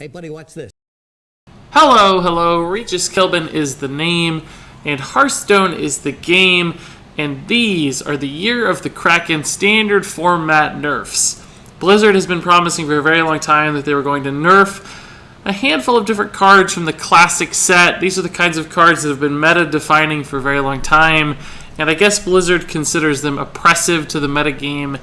Hey, buddy, watch this. Hello, Regis Kilbin is the name, and Hearthstone is the game, and these are the Year of the Kraken standard format nerfs. Blizzard has been promising for a very long time that they were going to nerf a handful of different cards from the classic set. These are the kinds of cards that have been meta-defining for a very long time, and I guess Blizzard considers them oppressive to the metagame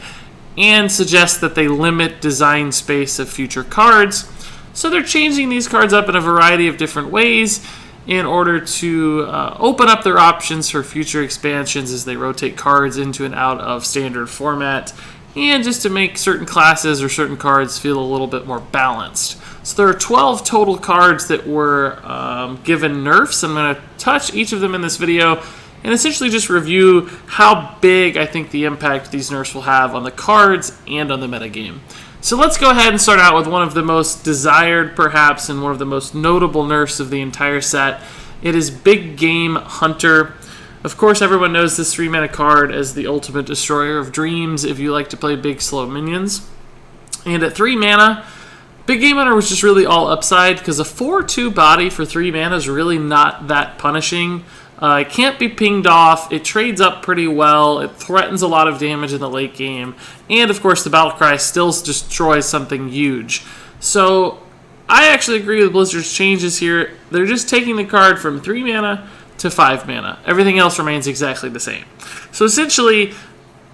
and suggests that they limit design space of future cards. So they're changing these cards up in a variety of different ways in order to open up their options for future expansions as they rotate cards into and out of standard format, and just to make certain classes or certain cards feel a little bit more balanced. So there are 12 total cards that were given nerfs. I'm going to touch each of them in this video and essentially just review how big I think the impact these nerfs will have on the cards and on the metagame. So let's go ahead and start out with one of the most desired, perhaps, and one of the most notable nerfs of the entire set. It is Big Game Hunter. Of course, everyone knows this 3-mana card as the ultimate destroyer of dreams if you like to play big, slow minions. And at 3 mana, Big Game Hunter was just really all upside because a 4/2 body for 3 mana is really not that punishing. It can't be pinged off, it trades up pretty well, it threatens a lot of damage in the late game, and of course the battle cry still destroys something huge. So I actually agree with Blizzard's changes here. They're just taking the card from 3 mana to 5 mana. Everything else remains exactly the same. So essentially,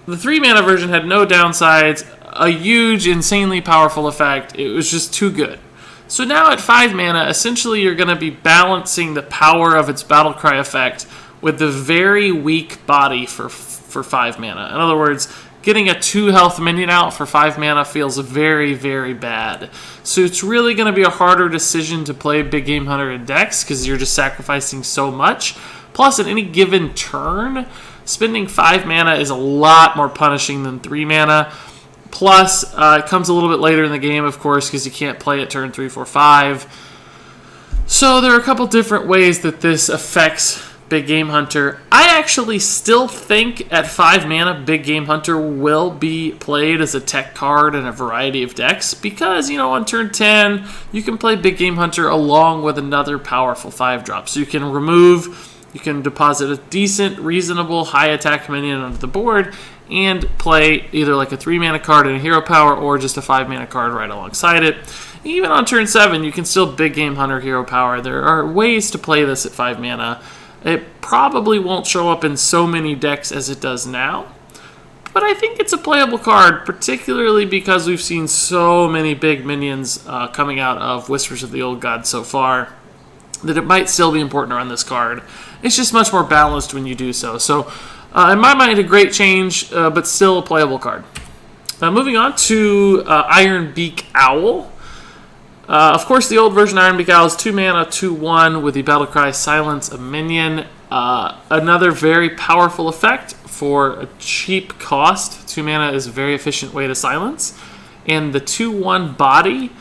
the 3 mana version had no downsides, a huge, insanely powerful effect. It was just too good. So now at 5 mana, essentially you're going to be balancing the power of its Battlecry effect with the very weak body for 5 mana. In other words, getting a 2 health minion out for 5 mana feels very, very bad. So it's really going to be a harder decision to play Big Game Hunter in decks because you're just sacrificing so much. Plus, at any given turn, spending 5 mana is a lot more punishing than 3 mana. Plus, it comes a little bit later in the game, of course, because you can't play it turn 3, 4, 5. So there are a couple different ways that this affects Big Game Hunter. I actually still think at 5 mana, Big Game Hunter will be played as a tech card in a variety of decks because, on turn 10, you can play Big Game Hunter along with another powerful 5-drop. So you can deposit a decent, reasonable, high attack minion onto the board and play either like a 3-mana card in a hero power or just a 5-mana card right alongside it. Even on turn 7, you can still Big Game Hunter hero power. There are ways to play this at 5 mana. It probably won't show up in so many decks as it does now, but I think it's a playable card, particularly because we've seen so many big minions coming out of Whispers of the Old Gods so far that it might still be important to run this card. It's just much more balanced when you do so. So, in my mind, a great change, but still a playable card. Moving on to Ironbeak Owl. Of course, the old version of Ironbeak Owl is 2 mana, 2/1 with the Battlecry Silence a minion. Another very powerful effect for a cheap cost. 2 mana is a very efficient way to silence. And the 2/1 body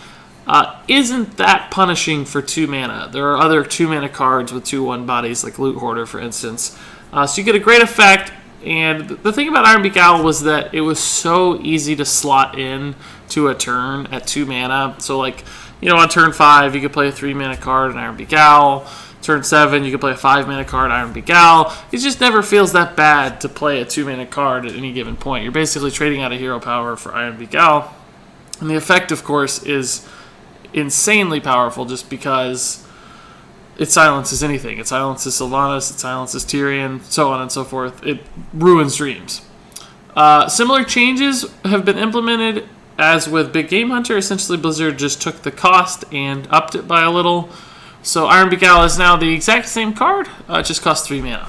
isn't that punishing for 2 mana. There are other 2 mana cards with 2/1 bodies, like Loot Hoarder, for instance. So you get a great effect, and the thing about Ironbeak Owl was that it was so easy to slot in to a turn at 2 mana. So on turn 5, you could play a 3-mana card, an Ironbeak Owl. Turn 7, you could play a 5-mana card, Ironbeak Owl. It just never feels that bad to play a 2-mana card at any given point. You're basically trading out a hero power for Ironbeak Owl. And the effect, of course, is insanely powerful just because it silences anything. It silences Sylvanas, it silences Tyrion, so on and so forth. It ruins dreams. Similar changes have been implemented as with Big Game Hunter. Essentially, Blizzard just took the cost and upped it by a little. So Ironbeak Owl is now the exact same card, it just costs 3 mana.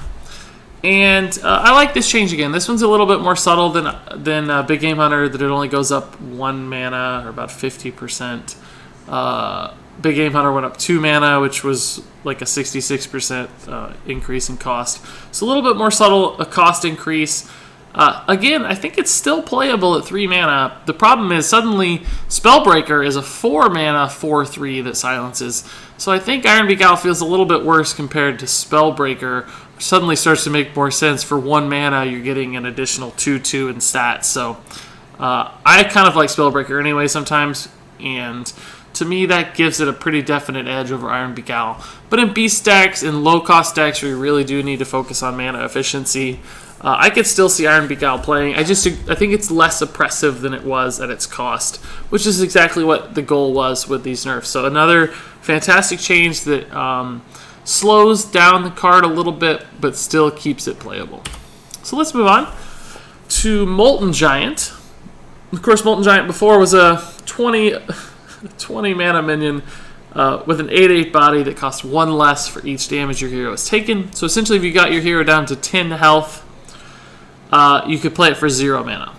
And I like this change again. This one's a little bit more subtle than Big Game Hunter, that it only goes up 1 mana, or about 50%. Big Game Hunter went up 2 mana, which was like a 66% increase in cost. So a little bit more subtle, a cost increase. Again, I think it's still playable at 3 mana. The problem is suddenly Spellbreaker is a 4 mana 4/3 that silences. So I think Ironbeak Owl feels a little bit worse compared to Spellbreaker, which suddenly starts to make more sense. For 1 mana, you're getting an additional 2/2 in stats. So I kind of like Spellbreaker anyway sometimes, and to me, that gives it a pretty definite edge over Iron Beguile. But in beast decks, in low-cost decks where you really do need to focus on mana efficiency, I could still see Iron Beguile playing. I think it's less oppressive than it was at its cost, which is exactly what the goal was with these nerfs. So another fantastic change that slows down the card a little bit, but still keeps it playable. So let's move on to Molten Giant. Of course, Molten Giant before was a 20 mana minion with an 8/8 body that costs 1 less for each damage your hero has taken. So essentially, if you got your hero down to 10 health, you could play it for 0 mana.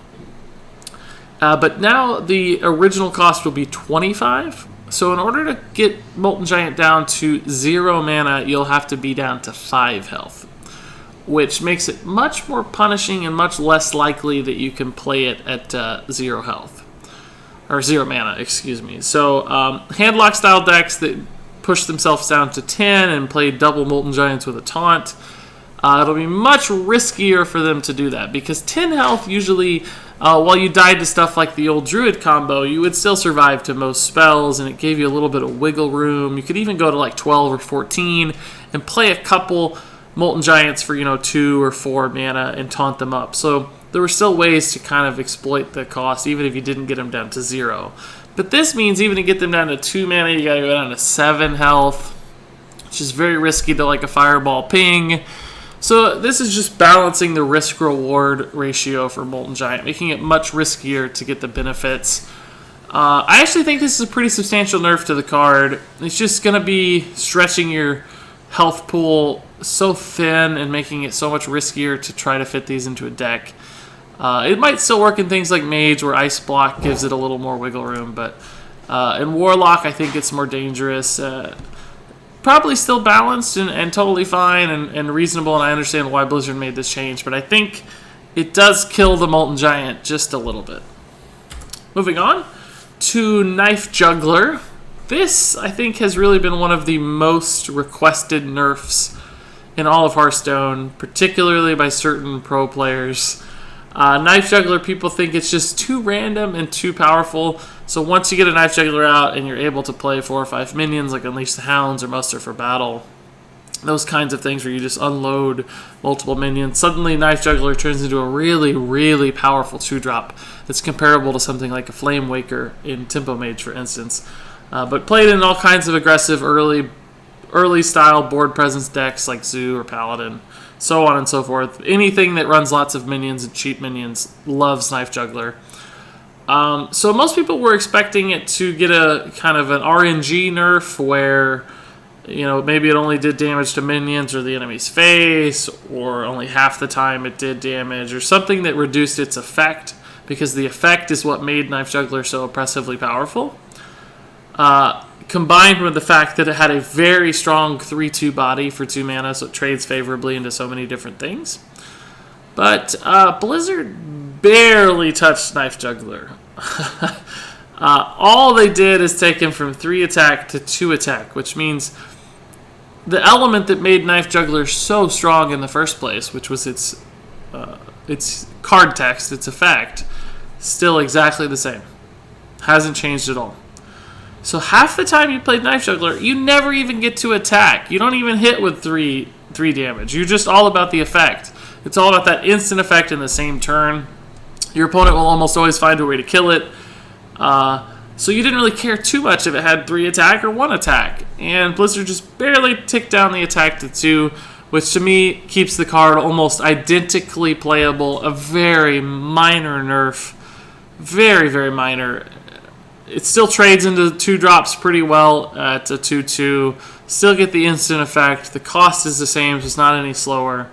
But now the original cost will be 25. So in order to get Molten Giant down to 0 mana, you'll have to be down to 5 health, which makes it much more punishing and much less likely that you can play it at 0 health. Or 0 mana, excuse me. So handlock style decks that push themselves down to 10 and play double Molten Giants with a taunt, it'll be much riskier for them to do that, because 10 health usually, while you died to stuff like the old Druid combo, you would still survive to most spells, and it gave you a little bit of wiggle room. You could even go to like 12 or 14 and play a couple Molten Giants for 2 or 4 mana and taunt them up. So there were still ways to kind of exploit the cost, even if you didn't get them down to 0. But this means even to get them down to 2 mana, you gotta go down to 7 health, which is very risky to like a fireball ping. So this is just balancing the risk-reward ratio for Molten Giant, making it much riskier to get the benefits. I actually think this is a pretty substantial nerf to the card. It's just going to be stretching your health pool so thin and making it so much riskier to try to fit these into a deck. It might still work in things like Mage, where Ice Block gives it a little more wiggle room, but in Warlock, I think it's more dangerous. Probably still balanced and totally fine and reasonable, and I understand why Blizzard made this change, but I think it does kill the Molten Giant just a little bit. Moving on to Knife Juggler. This, I think, has really been one of the most requested nerfs in all of Hearthstone, particularly by certain pro players. Knife Juggler, people think it's just too random and too powerful. So once you get a Knife Juggler out and you're able to play 4 or 5 minions like Unleash the Hounds or Muster for Battle, those kinds of things where you just unload multiple minions, suddenly Knife Juggler turns into a really, really powerful 2-drop that's comparable to something like a Flame Waker in Tempo Mage, for instance. But played in all kinds of aggressive early style board presence decks like Zoo or Paladin, so on and so forth. Anything that runs lots of minions and cheap minions loves Knife Juggler. So most people were expecting it to get a kind of an RNG nerf where, maybe it only did damage to minions or the enemy's face, or only half the time it did damage, or something that reduced its effect, because the effect is what made Knife Juggler so oppressively powerful. Combined with the fact that it had a very strong 3/2 body for 2 mana, so it trades favorably into so many different things. But Blizzard barely touched Knife Juggler. All they did is take him from 3 attack to 2 attack, which means the element that made Knife Juggler so strong in the first place, which was its card text, its effect, still exactly the same. Hasn't changed at all. So half the time you played Knife Juggler, you never even get to attack. You don't even hit with 3 damage. You're just all about the effect. It's all about that instant effect in the same turn. Your opponent will almost always find a way to kill it. So you didn't really care too much if it had 3 attack or 1 attack. And Blizzard just barely ticked down the attack to 2, which to me keeps the card almost identically playable. A very minor nerf. Very, very minor. It still trades into 2-drops pretty well at a 2/2. Still get the instant effect. The cost is the same, so it's not any slower.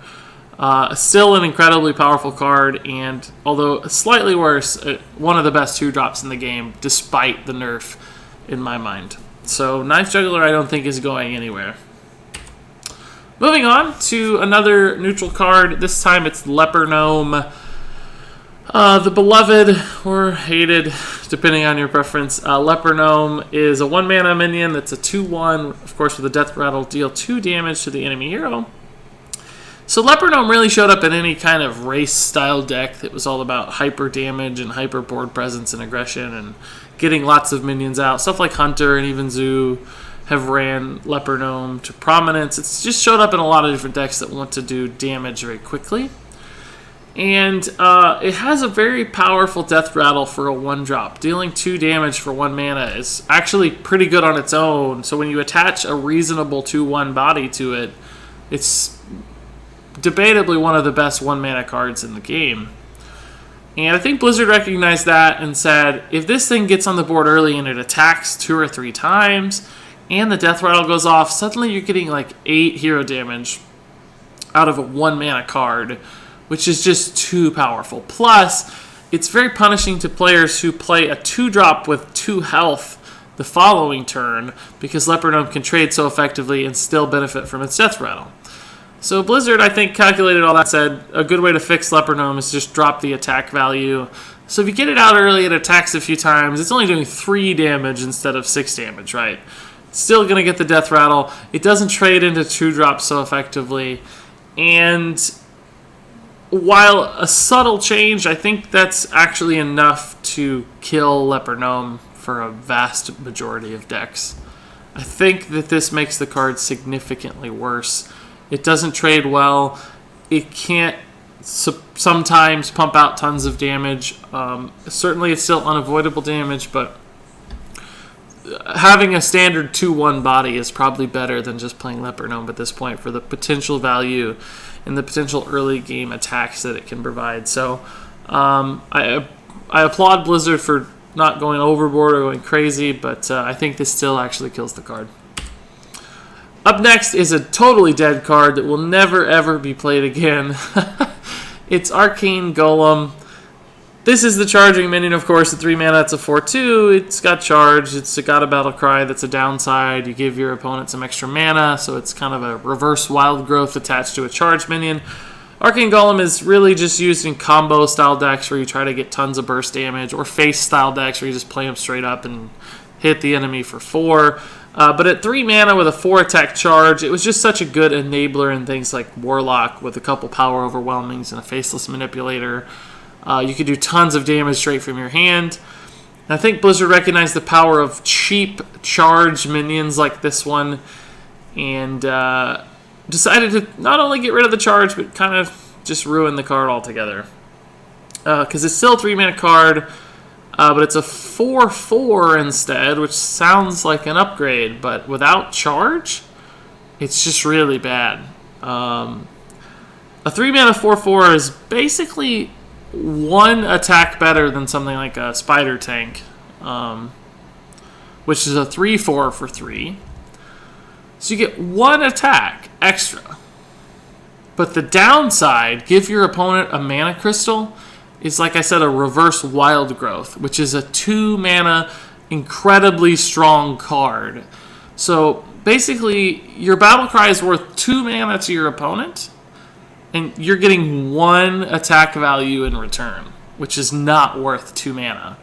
Still an incredibly powerful card, and although slightly worse, one of the best 2-drops in the game, despite the nerf, in my mind. So Knife Juggler, I don't think, is going anywhere. Moving on to another neutral card. This time it's Leper Gnome. The beloved or hated, depending on your preference, Leper Gnome is a 1-mana minion that's a 2/1, of course with a Death Rattle, deal 2 damage to the enemy hero. So Leper Gnome really showed up in any kind of race-style deck that was all about hyper damage and hyper board presence and aggression and getting lots of minions out. Stuff like Hunter and even Zoo have ran Leper Gnome to prominence. It's just showed up in a lot of different decks that want to do damage very quickly. And it has a very powerful death rattle for a 1-drop. Dealing 2 damage for 1 mana is actually pretty good on its own. So when you attach a reasonable 2/1 body to it, it's debatably one of the best 1 mana cards in the game. And I think Blizzard recognized that and said, if this thing gets on the board early and it attacks 2 or 3 times, and the death rattle goes off, suddenly you're getting like 8 hero damage out of a 1 mana card, which is just too powerful. Plus, it's very punishing to players who play a 2-drop with 2 health the following turn, because Leper Gnome can trade so effectively and still benefit from its death rattle. So Blizzard, I think, calculated all that, said a good way to fix Leper Gnome is just drop the attack value. So if you get it out early, it attacks a few times, it's only doing 3 damage instead of 6 damage, right? It's still going to get the death rattle. It doesn't trade into 2-drops so effectively. And while a subtle change, I think that's actually enough to kill Leper Gnome for a vast majority of decks. I think that this makes the card significantly worse. It doesn't trade well. It can't sometimes pump out tons of damage. Certainly it's still unavoidable damage, but having a standard 2/1 body is probably better than just playing Leper Gnome at this point for the potential value and the potential early game attacks that it can provide. So I applaud Blizzard for not going overboard or going crazy, but I think this still actually kills the card. Up next is a totally dead card that will never ever be played again. It's Arcane Golem. This is the charging minion, of course, at 3 mana. It's a 4/2. It's got charge. It's got a battle cry. That's a downside. You give your opponent some extra mana, so it's kind of a reverse wild growth attached to a charge minion. Arcane Golem is really just used in combo style decks where you try to get tons of burst damage, or face style decks where you just play them straight up and hit the enemy for 4. But at 3 mana with a 4 attack charge, it was just such a good enabler in things like Warlock with a couple power overwhelmings and a faceless manipulator. You could do tons of damage straight from your hand. And I think Blizzard recognized the power of cheap charge minions like this one and decided to not only get rid of the charge, but kind of just ruin the card altogether. Because it's still a 3 mana card, but it's a 4/4 instead, which sounds like an upgrade, but without charge, it's just really bad. A 3 mana 4/4 is basically 1 attack better than something like a Spider Tank, which is a 3/4 for 3. So you get 1 attack extra. But the downside, give your opponent a mana crystal, is, like I said, a reverse wild growth, which is a 2 mana incredibly strong card. So basically, your battle cry is worth 2 mana to your opponent, and you're getting 1 attack value in return, which is not worth 2 mana.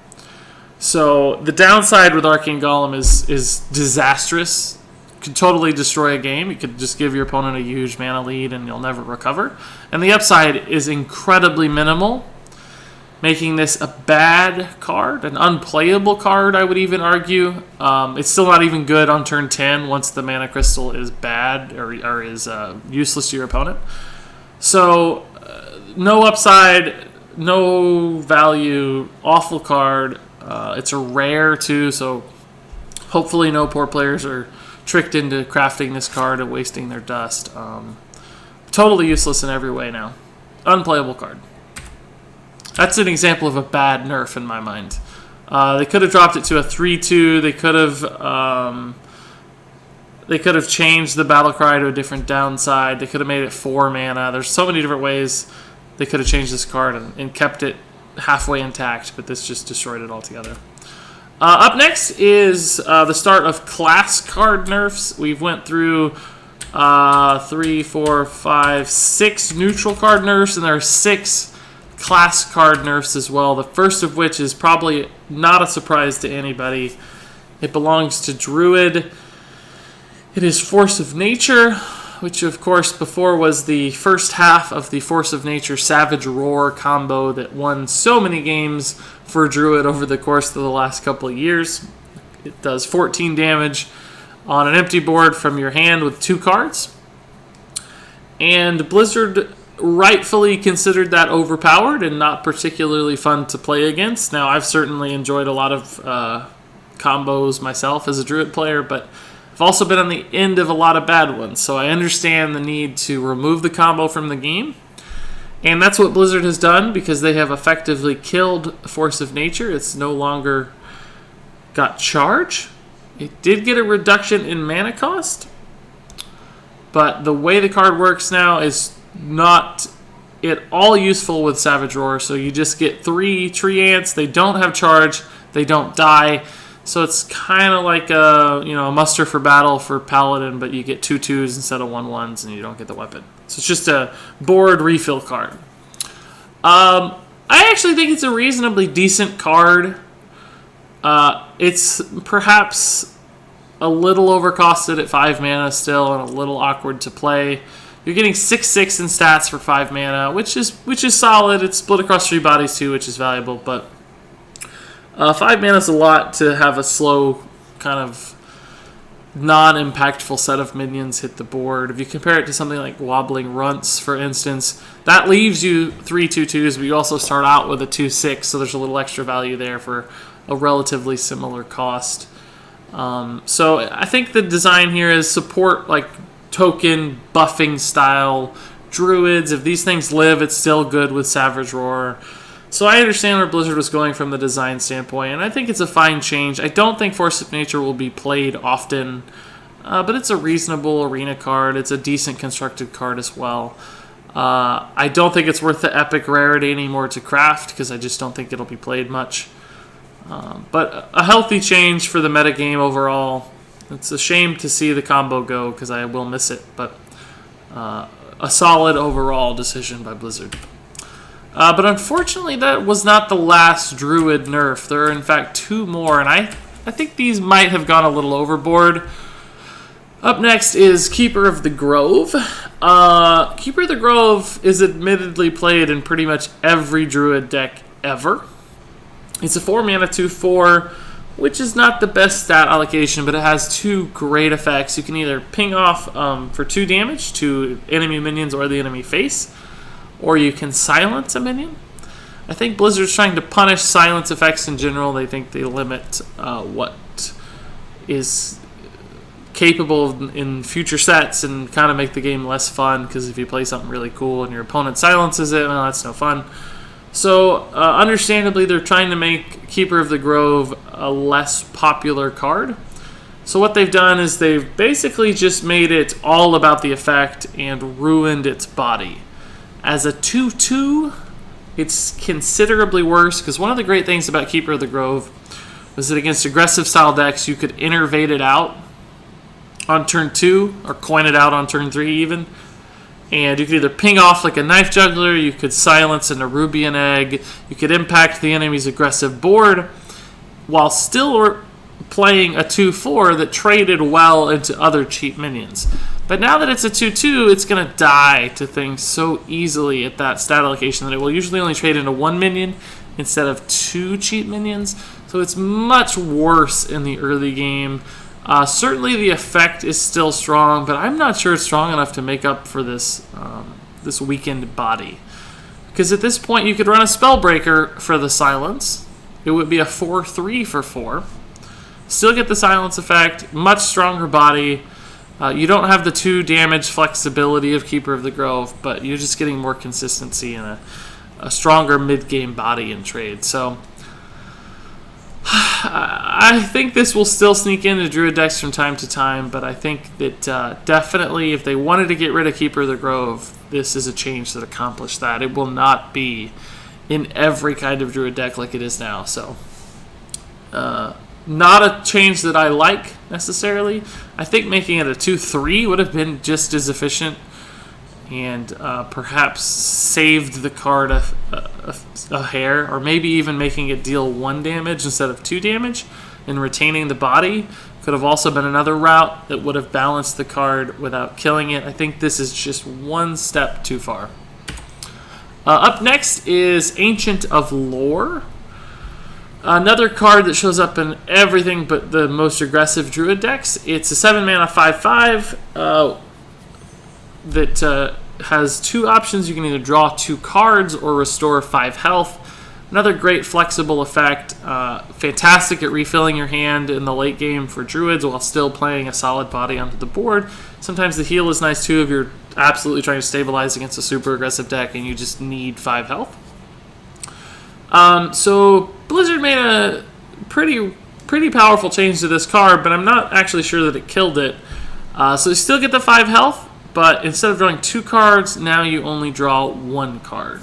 So the downside with Arcane Golem is disastrous. Could totally destroy a game. You could just give your opponent a huge mana lead and you'll never recover. And the upside is incredibly minimal, making this a bad card, an unplayable card, I would even argue. It's still not even good on turn 10 once the mana crystal is bad or is useless to your opponent. So, no upside, no value, awful card. It's a rare too, so hopefully no poor players are tricked into crafting this card and wasting their dust. Totally useless in every way now. Unplayable card. That's an example of a bad nerf in my mind. They could have dropped it to a 3/2. They could have changed the battle cry to a different downside. They could have made it 4 mana. There's so many different ways they could have changed this card and kept it halfway intact, but this just destroyed it altogether. Up next is the start of class card nerfs. We've went through 3, 4, 5, 6 neutral card nerfs, and there are 6 class card nerfs as well. The first of which is probably not a surprise to anybody. It belongs to Druid. It is Force of Nature. which of course before was the first half of the Force of Nature Savage Roar combo that won so many games for Druid over the course of the last couple of years. It does 14 damage on an empty board from your hand with 2 cards. And Blizzard rightfully considered that overpowered and not particularly fun to play against. Now, I've certainly enjoyed a lot of combos myself as a Druid player, but I've also been on the end of a lot of bad ones, so I understand the need to remove the combo from the game. And that's what Blizzard has done because they have effectively killed Force of Nature. It's no longer got charge. It did get a reduction in mana cost, but the way the card works now is not at all useful with Savage Roar. So you just get 3 tree ants. They don't have charge. They don't die. So it's kind of like a muster for battle for Paladin, but you get 2/2s instead of 1/1s, and you don't get the weapon. So it's just a board refill card. I actually think it's a reasonably decent card. It's perhaps a little overcosted at 5 mana still, and a little awkward to play. You're getting 6/6 in stats for 5 mana, which is solid. It's split across 3 bodies too, which is valuable, but 5 mana is a lot to have a slow, kind of non-impactful set of minions hit the board. If you compare it to something like Wobbling Runts, for instance, that leaves you 3 2/2s, but you also start out with a 2/6, so there's a little extra value there for a relatively similar cost. So I think the design here is support like token buffing style druids. If these things live, it's still good with Savage Roar. So I understand where Blizzard was going from the design standpoint, and I think it's a fine change. I don't think Force of Nature will be played often, but it's a reasonable arena card. It's a decent constructed card as well. I don't think it's worth the epic rarity anymore to craft, because I just don't think it'll be played much. But a healthy change for the metagame overall. It's a shame to see the combo go, because I will miss it, but a solid overall decision by Blizzard. But unfortunately, that was not the last Druid nerf. There are, in fact, 2 more, and I think these might have gone a little overboard. Up next is Keeper of the Grove. Keeper of the Grove is admittedly played in pretty much every Druid deck ever. It's a 4 mana 2/4, which is not the best stat allocation, but it has 2 great effects. You can either ping off for 2 damage to enemy minions or the enemy face, or you can silence a minion. I think Blizzard's trying to punish silence effects in general. They think they limit what is capable in future sets and kind of make the game less fun, because if you play something really cool and your opponent silences it, well, that's no fun. So, understandably, they're trying to make Keeper of the Grove a less popular card. So what they've done is they've basically just made it all about the effect and ruined its body. As a 2/2, it's considerably worse, because one of the great things about Keeper of the Grove was that against aggressive style decks, you could innervate it out on turn 2, or coin it out on turn 3 even. And you could either ping off like a Knife Juggler, you could silence a Nerubian Egg, you could impact the enemy's aggressive board, while still playing a 2/4 that traded well into other cheap minions. But now that it's a 2/2, it's going to die to things so easily at that stat allocation that it will usually only trade into 1 minion instead of 2 cheap minions. So it's much worse in the early game. Certainly the effect is still strong, but I'm not sure it's strong enough to make up for this this weakened body. Because at this point, you could run a Spellbreaker for the silence. It would be a 4/3 for 4. Still get the silence effect, much stronger body. You don't have the 2 damage flexibility of Keeper of the Grove, but you're just getting more consistency and a stronger mid-game body in trade. So I think this will still sneak into Druid decks from time to time, but I think that definitely if they wanted to get rid of Keeper of the Grove, this is a change that accomplished that. It will not be in every kind of Druid deck like it is now. So not a change that I like necessarily. I think making it a 2/3 would have been just as efficient and perhaps saved the card a hair, or maybe even making it deal 1 damage instead of 2 damage and retaining the body Could have also been another route that would have balanced the card without killing it. I think this is just one step too far. Up next is Ancient of Lore. Another card that shows up in everything but the most aggressive Druid decks. It's a 7-mana 5/5 that has two options. You can either draw 2 cards or restore 5 health. Another great flexible effect. Fantastic at refilling your hand in the late game for Druids while still playing a solid body onto the board. Sometimes the heal is nice too if you're absolutely trying to stabilize against a super aggressive deck and you just need 5 health. So Blizzard made a pretty powerful change to this card, but I'm not actually sure that it killed it. So you still get the 5 health, but instead of drawing 2 cards, now you only draw 1 card.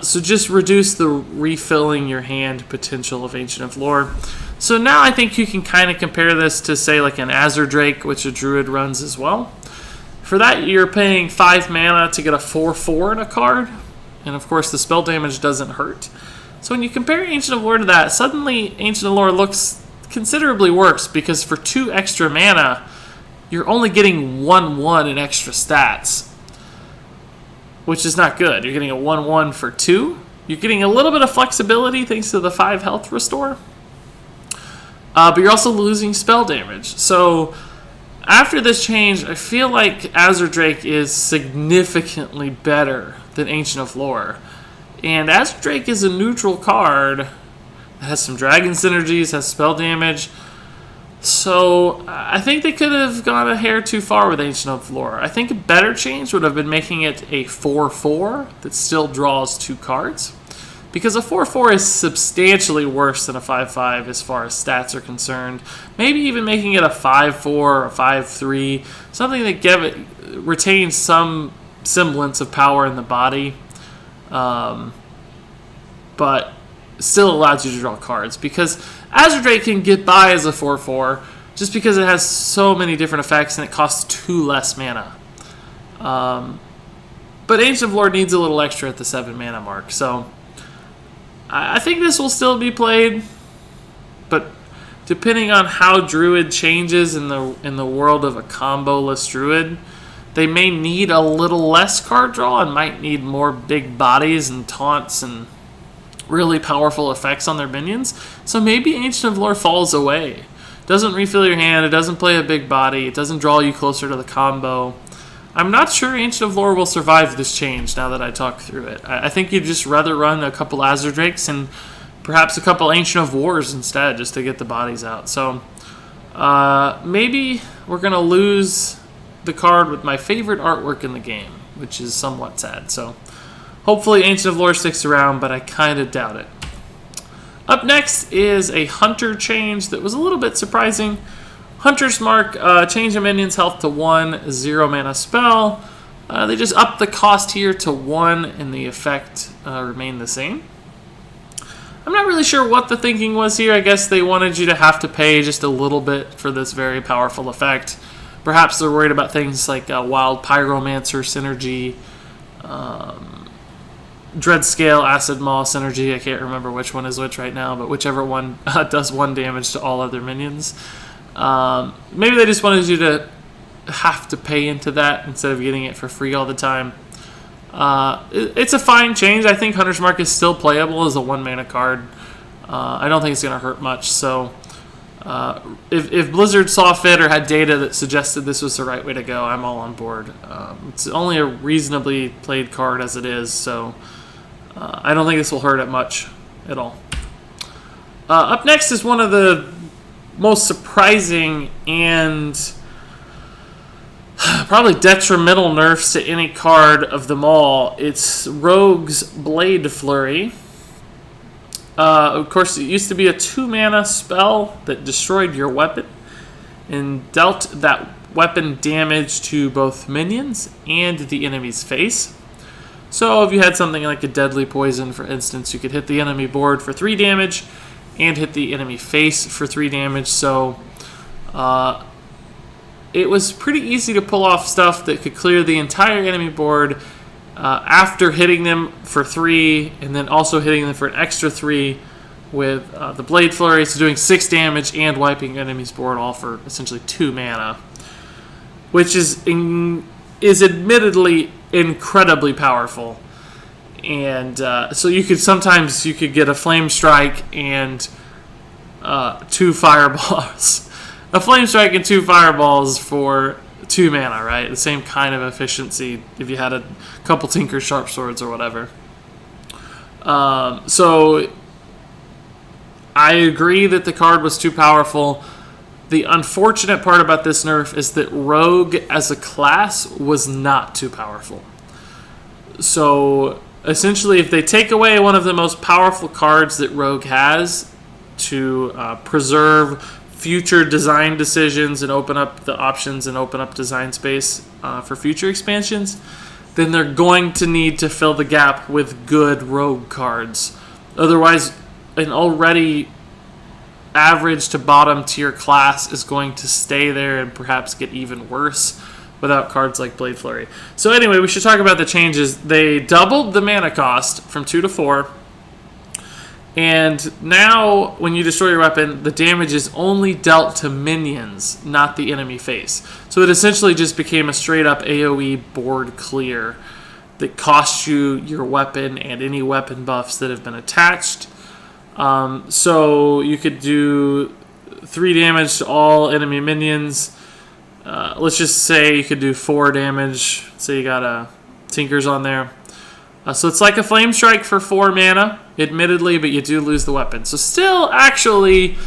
So just reduce the refilling your hand potential of Ancient of Lore. So now I think you can kind of compare this to, say, like an Azure Drake, which a Druid runs as well. For that, you're paying 5 mana to get a 4/4 in a card. And of course, the spell damage doesn't hurt. So when you compare Ancient of Lore to that, suddenly Ancient of Lore looks considerably worse, because for 2 extra mana, you're only getting 1/1 in extra stats, which is not good. You're getting a 1/1 for 2. You're getting a little bit of flexibility thanks to the 5 health restore. But you're also losing spell damage. So after this change, I feel like Azure Drake is significantly better than Ancient of Lore. And Azure Drake is a neutral card that has some dragon synergies, has spell damage. So I think they could have gone a hair too far with Ancient of Lore. I think a better change would have been making it a 4/4 that still draws 2 cards. Because a 4/4 is substantially worse than a 5/5 as far as stats are concerned. Maybe even making it a 5/4 or a 5/3. Something that retains some semblance of power in the body. But still allows you to draw cards. Because Azure Drake can get by as a 4/4 just because it has so many different effects and it costs 2 less mana. But Ancient of Lore needs a little extra at the 7 mana mark. So I think this will still be played, but depending on how Druid changes in the world of a combo-less Druid, they may need a little less card draw and might need more big bodies and taunts and really powerful effects on their minions. So maybe Ancient of Lore falls away. Doesn't refill your hand, it doesn't play a big body, it doesn't draw you closer to the combo. I'm not sure Ancient of Lore will survive this change now that I talk through it. I think you'd just rather run a couple Azure Drakes and perhaps a couple Ancient of Wars instead, just to get the bodies out. So maybe we're going to lose the card with my favorite artwork in the game, which is somewhat sad. So hopefully Ancient of Lore sticks around, but I kind of doubt it. Up next is a Hunter change that was a little bit surprising. Hunter's Mark, change a minion's health to 1, 0-mana spell. They just upped the cost here to 1, and the effect remained the same. I'm not really sure what the thinking was here. I guess they wanted you to have to pay just a little bit for this very powerful effect. Perhaps they're worried about things like Wild Pyromancer synergy, Dreadscale, Acid Maw synergy. I can't remember which one is which right now, but whichever one does 1 damage to all other minions. Maybe they just wanted you to have to pay into that instead of getting it for free all the time. It's a fine change. I think Hunter's Mark is still playable as a 1-mana card. I don't think it's going to hurt much. So if Blizzard saw fit or had data that suggested this was the right way to go, I'm all on board. It's only a reasonably played card as it is, so I don't think this will hurt it much at all. Up next is one of the most surprising and probably detrimental nerfs to any card of them all. It's Rogue's Blade Flurry. Of course, it used to be a 2-mana spell that destroyed your weapon and dealt that weapon damage to both minions and the enemy's face. So if you had something like a Deadly Poison, for instance, you could hit the enemy board for 3 damage and hit the enemy face for 3 damage. So it was pretty easy to pull off stuff that could clear the entire enemy board after hitting them for 3 and then also hitting them for an extra 3 with the Blade Flurry. So doing 6 damage and wiping enemies' board, all for essentially 2 mana, which is admittedly incredibly powerful. And so you could get a Flame Strike and 2 Fireballs. A Flame Strike and 2 Fireballs for 2 mana, right? The same kind of efficiency if you had a couple Tinker Sharp Swords or whatever. So I agree that the card was too powerful. The unfortunate part about this nerf is that Rogue as a class was not too powerful. So essentially, if they take away one of the most powerful cards that Rogue has to preserve future design decisions and open up the options and open up design space for future expansions, then they're going to need to fill the gap with good Rogue cards. Otherwise, an already average to bottom tier class is going to stay there and perhaps get even worse without cards like Blade Flurry. So anyway, we should talk about the changes. They doubled the mana cost from 2 to 4. And now, when you destroy your weapon, the damage is only dealt to minions, not the enemy face. So it essentially just became a straight-up AoE board clear that costs you your weapon and any weapon buffs that have been attached. So you could do 3 damage to all enemy minions. Let's just say you could do 4 damage. Say you got a Tinkers on there. So it's like a Flame Strike for 4 mana, admittedly, but you do lose the weapon. So still, actually,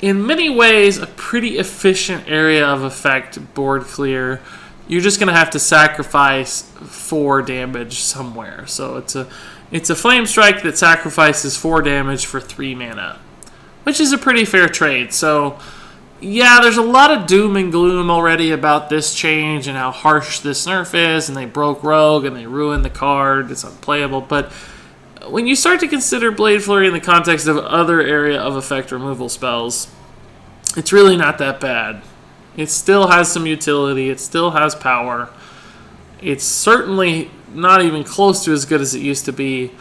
in many ways, a pretty efficient area of effect board clear. You're just going to have to sacrifice 4 damage somewhere. So it's a Flame Strike that sacrifices 4 damage for 3 mana, which is a pretty fair trade. So yeah, there's a lot of doom and gloom already about this change and how harsh this nerf is, and they broke Rogue and they ruined the card. It's unplayable. But when you start to consider Blade Flurry in the context of other area of effect removal spells, it's really not that bad. It still has some utility. It still has power. It's certainly not even close to as good as it used to be.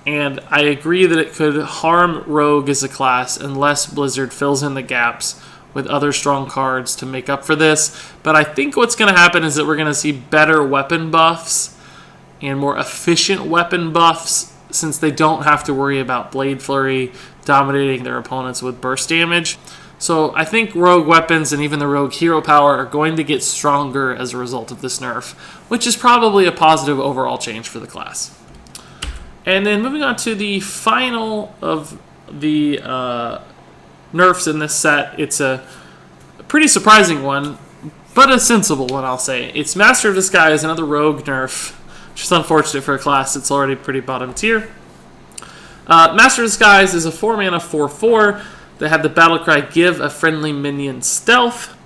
And I agree that it could harm Rogue as a class unless Blizzard fills in the gaps with other strong cards to make up for this. But I think what's going to happen is that we're going to see better weapon buffs and more efficient weapon buffs, since they don't have to worry about Blade Flurry dominating their opponents with burst damage. So I think Rogue weapons and even the Rogue hero power are going to get stronger as a result of this nerf, which is probably a positive overall change for the class. And then moving on to the final of the nerfs in this set, it's a pretty surprising one, but a sensible one, I'll say. It's Master of Disguise, another Rogue nerf, which is unfortunate for a class that's already pretty bottom tier. Master of Disguise is a 4-mana 4/4 that had the battlecry give a friendly minion stealth,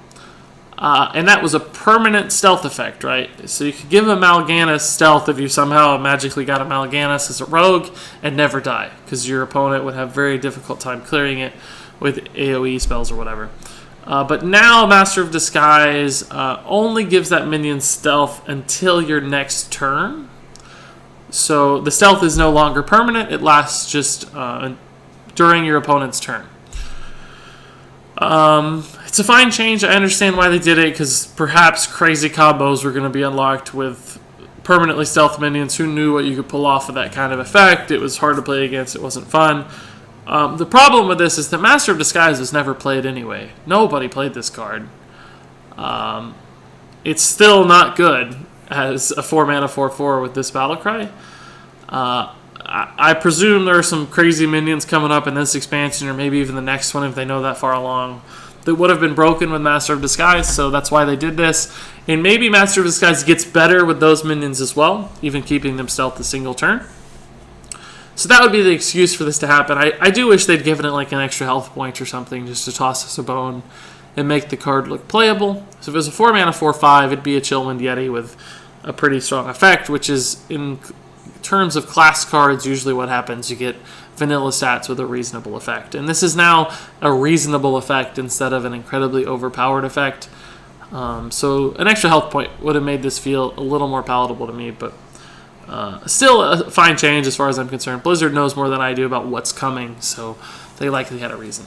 and that was a permanent stealth effect, right? So you could give a Mal'Ganis stealth if you somehow magically got a Mal'Ganis as a rogue and never die, because your opponent would have a very difficult time clearing it with AoE spells or whatever. But now Master of Disguise only gives that minion stealth until your next turn. So the stealth is no longer permanent. It lasts just during your opponent's turn. It's a fine change. I understand why they did it, because perhaps crazy combos were going to be unlocked with permanently stealth minions. Who knew what you could pull off with that kind of effect? It was hard to play against. It wasn't fun. The problem with this is that Master of Disguise was never played anyway. Nobody played this card. It's still not good as a 4-mana 4/4 with this battlecry. I presume there are some crazy minions coming up in this expansion, or maybe even the next one if they know that far along, that would have been broken with Master of Disguise, so that's why they did this. And maybe Master of Disguise gets better with those minions as well, even keeping them stealth a single turn. So that would be the excuse for this to happen. I do wish they'd given it like an extra health point or something just to toss us a bone and make the card look playable. So if it was a 4-mana 4/5, it'd be a Chillwind Yeti with a pretty strong effect, which is, in terms of class cards, usually what happens. You get vanilla stats with a reasonable effect. And this is now a reasonable effect instead of an incredibly overpowered effect. So an extra health point would have made this feel a little more palatable to me, but Still a fine change as far as I'm concerned. Blizzard knows more than I do about what's coming, so they likely had a reason.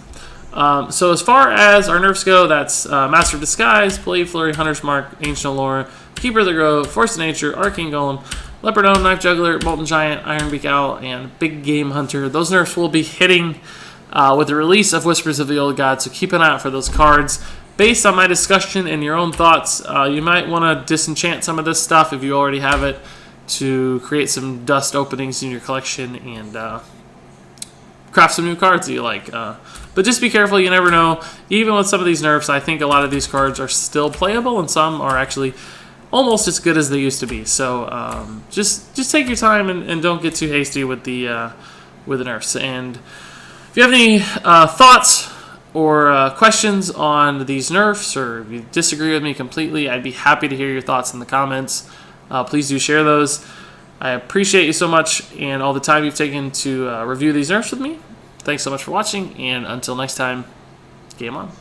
So as far as our nerfs go, that's Master of Disguise, Blade Flurry, Hunter's Mark, Ancient Allure, Keeper of the Grove, Force of Nature, Arcane Golem, Leper Gnome, Knife Juggler, Molten Giant, Iron Beguile, and Big Game Hunter. Those nerfs will be hitting with the release of Whispers of the Old God, so keep an eye out for those cards. Based on my discussion and your own thoughts, you might want to disenchant some of this stuff if you already have it to create some dust openings in your collection and craft some new cards that you like. But just be careful, you never know. Even with some of these nerfs, I think a lot of these cards are still playable and some are actually almost as good as they used to be. So just take your time and don't get too hasty with the nerfs. And if you have any thoughts or questions on these nerfs, or if you disagree with me completely, I'd be happy to hear your thoughts in the comments. Please do share those. I appreciate you so much and all the time you've taken to review these nerfs with me. Thanks so much for watching, and until next time, game on.